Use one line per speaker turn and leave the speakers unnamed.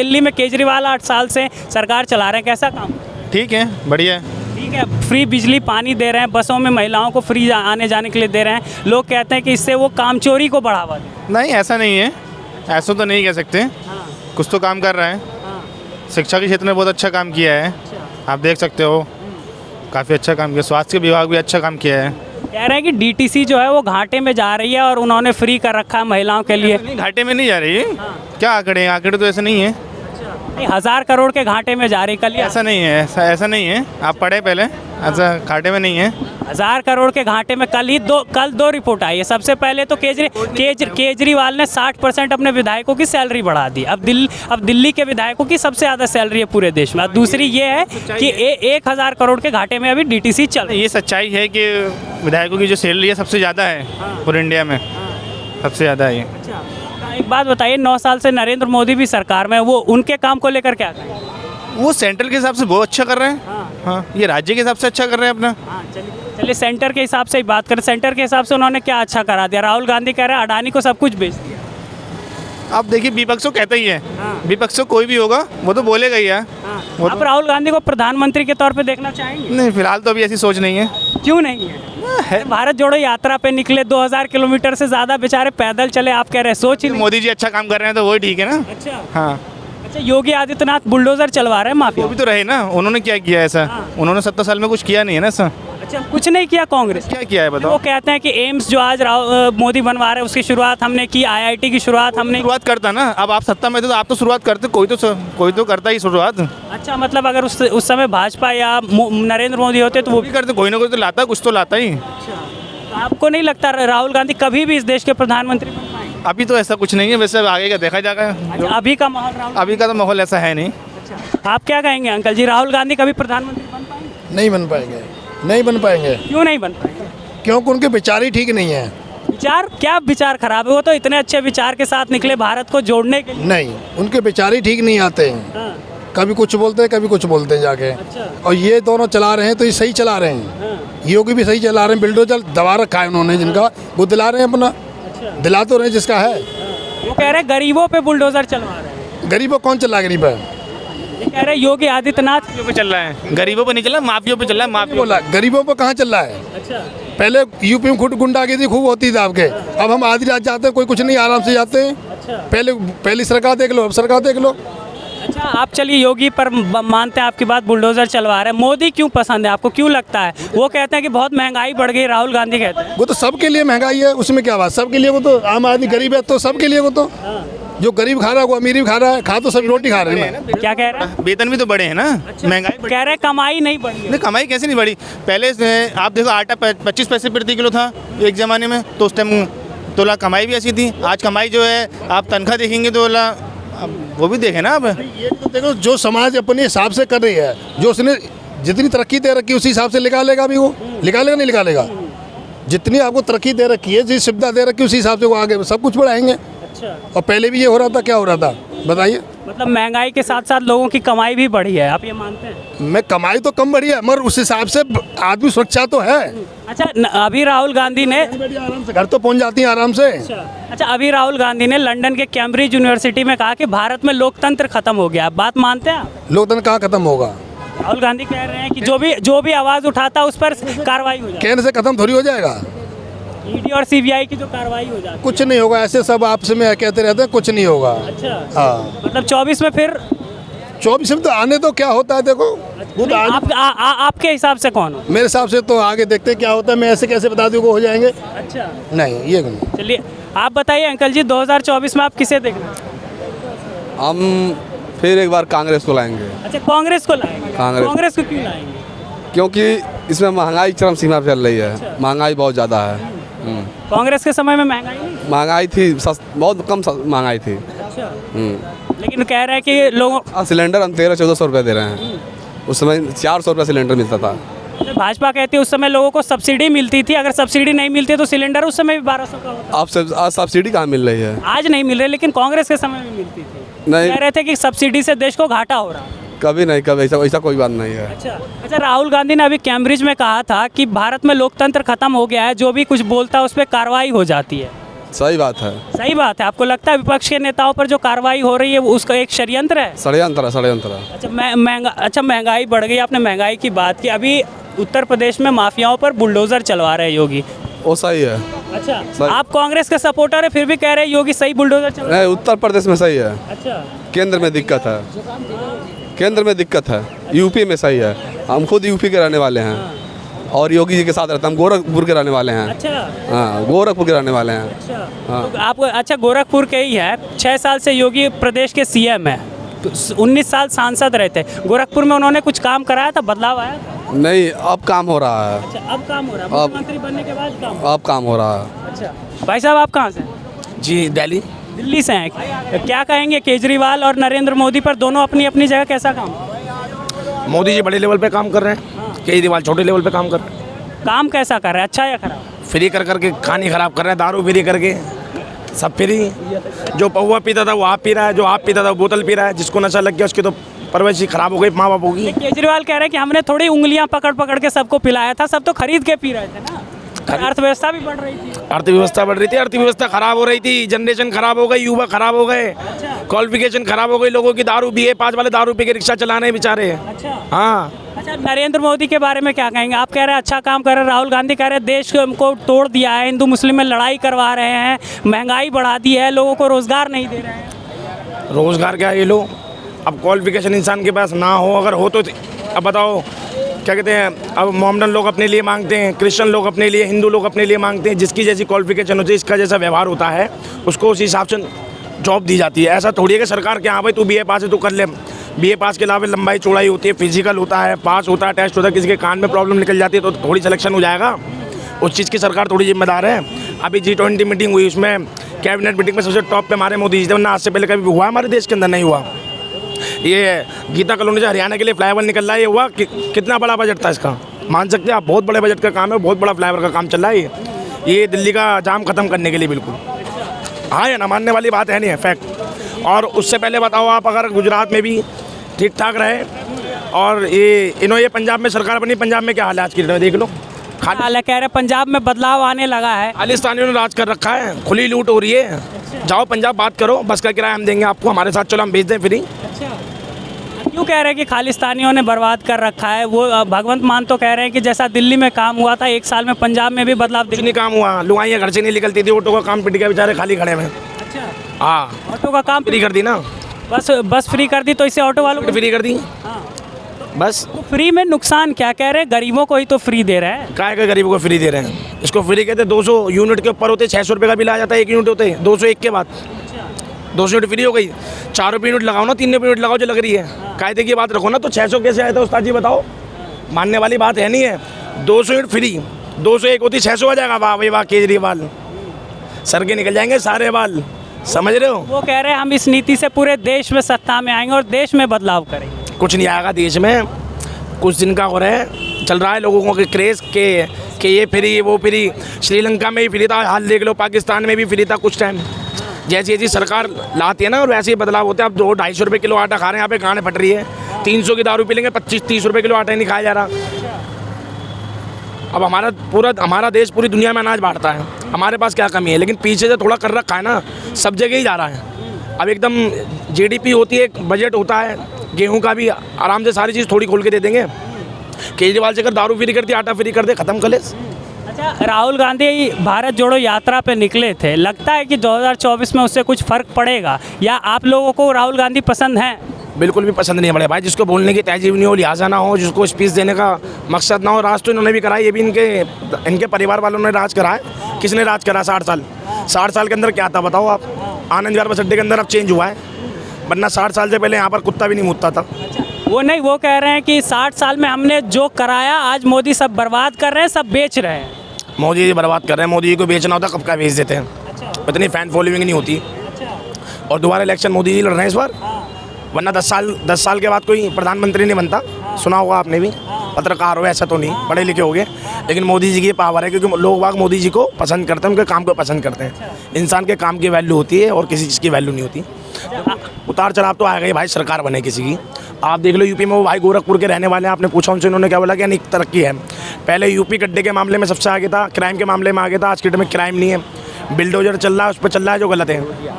दिल्ली में केजरीवाल 8 साल से सरकार चला रहे हैं, कैसा काम?
ठीक है, बढ़िया है।
ठीक है, फ्री बिजली पानी दे रहे हैं, बसों में महिलाओं को फ्री आने जाने के लिए दे रहे हैं। लोग कहते हैं कि इससे वो कामचोरी को बढ़ावा दे।
नहीं, ऐसा नहीं है, ऐसा तो नहीं कह सकते।
हाँ,
कुछ तो काम कर रहा है।
हाँ,
शिक्षा के क्षेत्र में बहुत अच्छा काम किया है,
अच्छा।
आप देख सकते हो। काफ़ी अच्छा काम किया, स्वास्थ्य विभाग भी अच्छा काम किया है।
कह रहे हैं कि डीटीसी जो है वो घाटे में जा रही है और उन्होंने फ्री कर रखा है महिलाओं के लिए।
नहीं, घाटे में नहीं जा रही है।
हाँ।
क्या आंकड़े हैं? आंकड़े तो ऐसे नहीं है।
नहीं, 1000 करोड़ के घाटे में जा रही कल ही।
ऐसा नहीं है, ऐसा नहीं है। आप पढ़े पहले, ऐसा घाटे में नहीं है।
1000 करोड़ के घाटे में कल दो रिपोर्ट आई है। सबसे पहले तो केजरीवाल ने 60% अपने विधायकों की सैलरी बढ़ा दी। अब दिल्ली के विधायकों की सबसे ज़्यादा सैलरी है पूरे देश में। दूसरी ये है कि 1000 करोड़ के घाटे में अभी डीटीसी चल रही है।
ये सच्चाई है कि विधायकों की जो सैलरी है सबसे ज़्यादा है पूरे इंडिया में, सबसे ज़्यादा है ये।
अच्छा, एक बात बताइए, 9 साल से नरेंद्र मोदी भी सरकार में, वो उनके काम को लेकर क्या कहें?
वो सेंट्रल के हिसाब से बहुत अच्छा कर रहे हैं। हाँ, ये राज्य के हिसाब से अच्छा कर रहे हैं अपना।
हाँ, चलिए सेंटर के हिसाब से ही बात करें। सेंटर के हिसाब से उन्होंने क्या अच्छा करा दिया? राहुल गांधी कह रहे हैं अडानी को सब कुछ बेच दिया।
आप देखिए, विपक्ष तो कहता ही है।
हाँ।
विपक्ष तो कोई भी होगा वो तो बोलेगा ही है। वो
आप राहुल गांधी को प्रधानमंत्री के तौर पे देखना चाहेंगे?
नहीं, फिलहाल तो अभी ऐसी सोच नहीं है।
क्यों नहीं है? भारत जोड़ो यात्रा पे निकले, 2000 किलोमीटर से ज़्यादा बेचारे पैदल चले, आप कह रहे हैं सोच ही नहीं।
मोदी जी अच्छा काम कर रहे हैं तो वही ठीक है ना।
अच्छा,
हाँ,
अच्छा, योगी आदित्यनाथ बुलडोजर चलवा रहे हैं माफिया।
वो भी तो रहे ना। उन्होंने क्या किया ऐसा? उन्होंने 70 साल में कुछ किया नहीं है ना ऐसा।
अच्छा, कुछ नहीं किया कांग्रेस?
क्या किया है
वो
बताओ।
कहते हैं कि एम्स जो आज मोदी बनवा रहे हैं उसकी शुरुआत हमने की, IIT की शुरुआत हमने।
शुरुआत करता ना। अब आप सत्ता में थे तो आप तो शुरुआत करते, कोई तो करता ही शुरुआत।
अच्छा, मतलब अगर उस समय भाजपा या नरेंद्र मोदी होते तो वो
भी करते, कोई ना कोई तो लाता, कुछ तो लाता ही।
तो आपको नहीं लगता राहुल गांधी कभी भी इस देश के प्रधानमंत्री बन पाएंगे?
अभी तो ऐसा कुछ नहीं है, वैसे आगे का देखा जाएगा।
अच्छा, अभी का माहौल राहुल।
अभी का तो माहौल ऐसा है नहीं।
अच्छा, आप क्या कहेंगे अंकल जी, राहुल गांधी कभी प्रधानमंत्री बन पाएंगे?
नहीं बन पाएंगे, नहीं बन पाएंगे,
क्यों नहीं बन पाएंगे?
क्योंकि उनके विचार ही ठीक नहीं है।
विचार क्या? विचार खराब है? वो तो इतने अच्छे विचार के साथ निकले भारत को जोड़ने के लिए।
नहीं, उनके विचार ही ठीक नहीं आते हैं।
हाँ,
कभी कुछ बोलते हैं, कभी कुछ बोलते हैं जाके।
अच्छा,
और ये दोनों चला रहे हैं तो ये सही चला रहे हैं।
हाँ,
योगी भी सही चला रहे हैं। बिल्डोजर दबा रखा है उन्होंने जिनका, वो दिला रहे हैं अपना।
अच्छा,
दिला तो रहे हैं जिसका है।
वो कह रहे हैं गरीबों पे बुलडोजर चलवा रहे हैं।
गरीबों कौन चला? गरीब है
ये कह रहे हैं योगी आदित्यनाथ।
माफियों पे चल रहा है, गरीबों पे नहीं चल रहा, माफियों पे चल रहा है। माफियों
बोला गरीबों पर कहाँ चल रहा है?
अच्छा,
पहले यूपी में खुद गुंडागर्दी खूब होती थी आपके। अब हम आधी रात जाते हैं, कोई कुछ नहीं, आराम से जाते हैं।
अच्छा,
पहली सरकार देख लो, अब सरकार देख लो।
अच्छा, आप चलिए योगी पर मानते हैं आपकी बात, बुलडोजर चलवा रहे हैं। मोदी क्यों पसंद है आपको, क्यों लगता है? वो कहते हैं कि बहुत महंगाई बढ़ गई, राहुल गांधी कहते हैं।
वो तो सबके लिए महंगाई है, उसमें क्या बात? सबके लिए। वो तो आम आदमी गरीब है तो सबके लिए। वो तो जो गरीब खा रहा है वो अमीर भी खा रहा है। खा तो सब रोटी खा रहे हैं।
क्या कह रहे हैं?
वेतन भी तो बढ़े हैं ना। महंगाई बढ़ी।
कह रहे हैं कमाई नहीं बढ़ी है।
नहीं, कमाई कैसे नहीं बढ़ी? पहले से आप देखो, आटा 25 पैसे प्रति किलो था एक ज़माने में, तो उस टाइम तोला कमाई भी ऐसी थी। आज कमाई जो है, आप तनख्वाह देखेंगे तो अब वो भी देखे ना। अब
ये तो देखो, जो समाज अपने हिसाब से कर रही है, जो उसने जितनी तरक्की दे रखी है उसी हिसाब से निकालेगा भी। वो निकालेगा नहीं निकालेगा? जितनी आपको तरक्की दे रखी है, जिस सुविधा दे रखी है उसी हिसाब से वो आगे सब कुछ बढ़ाएंगे।
अच्छा,
और पहले भी ये हो रहा था, क्या हो रहा था बताइए?
मतलब महंगाई के साथ साथ लोगों की कमाई भी बढ़ी है, आप ये मानते हैं?
मैं कमाई तो कम बढ़ी है, मगर उस हिसाब से आदमी सुरक्षा तो है।
अच्छा, अभी राहुल गांधी ने
आराम से घर तो पहुंच जाती है आराम से।
अच्छा, अभी राहुल गांधी ने लंदन के कैम्ब्रिज यूनिवर्सिटी में कहा कि भारत में लोकतंत्र खत्म हो गया। आप बात मानते हैं आप?
लोकतंत्र कहाँ खत्म होगा?
राहुल गांधी कह रहे हैं कि जो भी आवाज उठाता है उस पर कार्रवाई हो जाए।
कहने से खत्म थोड़ी हो जाएगा।
ईडी और सीबीआई की जो कार्रवाई हो जाती है।
कुछ नहीं होगा, ऐसे सब आपस में कहते रहते हैं, कुछ नहीं होगा।
अच्छा,
हाँ,
मतलब 24 में फिर
24 में तो आने तो क्या होता है देखो। वो तो
नहीं, आपके हिसाब से कौन हो?
मेरे हिसाब से तो आगे देखते हैं क्या होता है। मैं ऐसे कैसे बता दूँ को हो जाएंगे?
अच्छा,
नहीं, ये नहीं।
चलिए आप बताइए अंकल जी, 2024 में आप किसे देखना?
हम फिर एक बार कांग्रेस को लाएंगे।
अच्छा, कांग्रेस को लाएंगे। कांग्रेस को क्यों लाएंगे?
क्योंकि इसमें महंगाई चरम सीमा पर चल रही है। महंगाई बहुत ज़्यादा है।
कांग्रेस के समय में महंगाई नहीं?
महंगाई थी, बहुत कम महंगाई थी।
अच्छा, लेकिन कह रहे हैं कि लोगों
सिलेंडर हम 1300-1400 रुपये दे रहे हैं। उस समय 400 रुपये सिलेंडर मिलता था।
भाजपा कहती है उस समय लोगों को सब्सिडी मिलती थी, अगर सब्सिडी नहीं मिलती तो सिलेंडर उस समय भी 1200 का होता।
अब सब्सिडी कहाँ मिल रही है?
आज नहीं मिल रही, लेकिन कांग्रेस के समय में मिलती थी।
नहीं,
कह रहे थे कि सब्सिडी से देश को घाटा हो रहा है।
कभी नहीं, कभी ऐसा कोई बात नहीं है।
अच्छा, राहुल गांधी ने अभी कैम्ब्रिज में कहा था कि भारत में लोकतंत्र खत्म हो गया है, जो भी कुछ बोलता है उस पर कार्रवाई हो जाती है।
सही बात है।
सही बात है। आपको लगता है विपक्ष के नेताओं पर जो कार्रवाई हो रही है वो उसका एक षड्यंत्र है?
षड्यंत्र है, षड्यंत्र है।
अच्छा महंगाई बढ़ गई, आपने महंगाई की बात की। अभी उत्तर प्रदेश में माफियाओं पर बुलडोजर चलवा रहे हैं योगी।
वो सही है।
अच्छा, आप कांग्रेस के सपोर्टर है फिर भी कह रहे हैं योगी सही बुलडोजर चलवा?
नहीं, उत्तर प्रदेश में सही है।
अच्छा,
केंद्र में दिक्कत है, केंद्र में दिक्कत है, यूपी में सही है। हम खुद यूपी के रहने वाले हैं और योगी जी के साथ रहते हैं। हम गोरखपुर के रहने वाले हैं।
अच्छा,
हाँ, गोरखपुर के रहने वाले हैं।
अच्छा।
हाँ।
तो आप अच्छा गोरखपुर के ही है। 6 साल से योगी प्रदेश के सीएम है, 19 साल सांसद रहे थे। गोरखपुर में उन्होंने कुछ काम कराया था, बदलाव आया था?
नहीं, अब काम हो रहा है।
अच्छा, अब काम हो रहा है, मुख्यमंत्री बनने के बाद काम?
अब काम हो रहा है।
अच्छा भाई साहब, आप कहाँ से?
जी दिल्ली।
दिल्ली से हैं। क्या कहेंगे केजरीवाल और नरेंद्र मोदी पर? दोनों अपनी अपनी जगह कैसा काम?
मोदी जी बड़े लेवल पे काम कर रहे हैं, केजरीवाल छोटे लेवल पे काम कर रहे हैं।
काम कैसा कर रहे हैं, अच्छा या खराब?
फ्री कर करके खाने खराब कर रहे हैं, दारू फ्री करके सब फ्री। जो पौवा पीता था वो आप पी रहा है, जो आप पीता था वो बोतल पी रहा है। जिसको नशा लग गया उसकी तो परवरिश ही खराब हो गई, माँ बाप होगी।
केजरीवाल कह रहे हैं कि हमने थोड़ी उंगलियां पकड़ पकड़ के सबको पिलाया था, सब तो खरीद के पी रहे थे ना। अर्थव्यवस्था भी बढ़ रही थी।
अर्थव्यवस्था बढ़ रही थी, अर्थव्यवस्था खराब हो रही थी, जनरेशन खराब हो गई, युवा खराब हो गए, क्वालिफिकेशन खराब हो गई लोगों की। दारू BA 5 वाले दारू पी के रिक्शा चलाने बेचारे।
अच्छा
हाँ।
अच्छा, नरेंद्र मोदी के बारे में क्या कहेंगे? आप कह रहे हैं अच्छा काम कर रहे हैं, राहुल गांधी कह रहे हैं देश को तोड़ दिया है, हिंदू मुस्लिम में लड़ाई करवा रहे हैं, महंगाई बढ़ा दी है, लोगों को रोजगार नहीं दे रहे हैं।
रोजगार क्या ये लो, अब क्वालिफिकेशन इंसान के पास ना हो, अगर हो तो अब बताओ क्या कहते हैं। अब मोहम्मदन लोग अपने लिए मांगते हैं, क्रिश्चियन लोग अपने लिए, हिंदू लोग अपने लिए मांगते हैं। जिसकी जैसी क्वालिफिकेशन होती है, इसका जैसा व्यवहार होता है, उसको उसी हिसाब से जॉब दी जाती है। ऐसा थोड़ी है कि सरकार के हाँ भाई तू BA पास है तू कर ले। BA पास के अलावा लंबाई चौड़ाई होती है, फिजिकल होता है, पास होता है, टेस्ट होता है। किसी के कान में प्रॉब्लम निकल जाती है तो थोड़ी सिलेक्शन हो जाएगा। उस चीज़ की सरकार थोड़ी जिम्मेदार है। अभी G20 मीटिंग हुई, उसमें कैबिनेट मीटिंग में सबसे टॉप पे हमारे मोदी जी थे, वरना आज से पहले कभी हुआ हमारे देश के अंदर नहीं हुआ। ये गीता कॉलोनी से हरियाणा के लिए फ्लाईओवर निकल रहा है, ये हुआ कितना बड़ा बजट था इसका, मान सकते हैं आप। बहुत बड़े बजट का काम है, बहुत बड़ा फ्लाईओवर का काम चल रहा है ये दिल्ली का जाम खत्म करने के लिए। बिल्कुल हाँ, ये ना मानने वाली बात है नहीं, है फैक्ट। और उससे पहले बताओ आप, अगर गुजरात में भी ठीक ठाक रहे और ये पंजाब में सरकार बनी, पंजाब में क्या हाल है आज की डेट में देख लो।
हाल कह रहे पंजाब में बदलाव आने लगा है,
खालिस्तानियों ने राज कर रखा है, खुली लूट हो रही है। जाओ पंजाब बात करो, बस का किराया हम देंगे आपको, हमारे साथ चलो हम भेज दें फ्री।
क्यों कह रहे हैं कि खालिस्तानियों ने बर्बाद कर रखा है? वो भगवंत मान तो कह रहे हैं कि जैसा दिल्ली में काम हुआ था 1 साल में पंजाब में भी बदलाव
कुछ नहीं काम हुआ, लुगाइयाँ घर से नहीं निकलती थी, ऑटो का काम पिट गया, बेचारे खाली खड़े में।
अच्छा,
हाँ,
ऑटो का काम
फ्री कर दी ना,
बस फ्री कर दी तो इससे ऑटो वालों को
फ्री कर दी बस।
तो फ्री में नुकसान क्या कह रहे हैं? गरीबों को ही तो फ्री दे रहे हैं।
काय का गरीबों को फ्री दे रहे हैं? इसको फ्री कहते हैं। 200 यूनिट के ऊपर होते 600 रुपये का बिल आ जाता है, 1 यूनिट होते हैं 201 के बाद 200 यूनिट फ्री हो गई। 4 रुपये यूनिट लगाओ ना, 3 रुपये यूनिट लगाओ जो लग रही है, कायदे की बात रखो ना। तो 600 कैसे आया था उस्ताद जी बताओ, मानने वाली बात है नहीं है। 200 यूनिट फ्री, 201 होती 600 हो जाएगा। वाह भाई वाह, केजरीवाल सर के निकल जाएंगे सारे बाल, समझ रहे हो। वो
कह रहे हैं हम इस नीति से पूरे देश में सत्ता में आएंगे और देश में बदलाव करेंगे।
कुछ नहीं आएगा देश में, कुछ दिन का हो रहा है, चल रहा है लोगों के क्रेज़ के ये फ्री वो फ्री। श्रीलंका में भी फ्री था, हाल देख लो, पाकिस्तान में भी फ्री था कुछ टाइम। जैसी जैसी सरकार लाती है ना, और वैसे ही बदलाव होते हैं। अब 200-250 रुपये किलो आटा खा रहे हैं, यहाँ पे गाने फट रही है। 300 की दारू पी लेंगे, 25-30 रुपये किलो आटा नहीं खाया जा रहा। अब हमारा देश पूरी दुनिया में अनाज बांटता है, हमारे पास क्या कमी है? लेकिन पीछे से थोड़ा कर रखा है ना, सब जगह ही जा रहा है। अब एकदम GDP होती है, बजट होता है, गेहूं का भी आराम से सारी चीज़ थोड़ी खोल के दे देंगे। केजरीवाल से अगर दारू फ्री कर दी, आटा फ्री कर दे, खत्म कर ले।
अच्छा, राहुल गांधी भारत जोड़ो यात्रा पे निकले थे, लगता है कि 2024 में उससे कुछ फर्क पड़ेगा, या आप लोगों को राहुल गांधी पसंद हैं?
बिल्कुल भी पसंद नहीं है बड़े भाई। जिसको बोलने की तहजीब नहीं हो, लिहाजा ना हो, जिसको स्पीच देने का मकसद ना हो। राज तो इन्होंने भी कराया, ये भी इनके परिवार वालों ने राज करा है। किसने राज करा 60 साल? 60 साल के अंदर क्या था बताओ आप? आनंद विहार बस अड्डे के अंदर अब चेंज हुआ है, वरना 60 साल से पहले यहाँ पर कुत्ता भी नहीं मुतता था।
वो नहीं, वो कह रहे हैं कि 60 साल में हमने जो कराया, आज मोदी सब बर्बाद कर रहे हैं, सब बेच रहे हैं।
मोदी जी बर्बाद कर रहे हैं, मोदी जी को बेचना होता कब का बेच देते हैं। इतनी फैन फॉलोइंग नहीं होती। और दोबारा इलेक्शन मोदी जी लड़ रहे हैं इस बार, वरना 10 साल के बाद कोई प्रधानमंत्री नहीं बनता। सुना होगा आपने भी, पत्रकार हो ऐसा तो नहीं, पढ़े लिखे हो गए, लेकिन मोदी जी की पावर है, क्योंकि लोग बाग मोदी जी को पसंद करते हैं, उनके काम को पसंद करते हैं। इंसान के काम की वैल्यू होती है और किसी चीज़ की वैल्यू नहीं होती। उतार चढ़ाव तो आएगा ही भाई, सरकार बने किसी की। आप देख लो यूपी में, वो भाई गोरखपुर के रहने वाले हैं, आपने पूछा उनसे, उन्होंने क्या बोला कि अनेक तरक्की है। पहले यूपी गड्ढे के मामले में सबसे आगे था, क्राइम के मामले में आगे था, आज की डेट में क्राइम नहीं है। बिल्डोजर चल रहा है उस पर चल रहा है जो गलत है।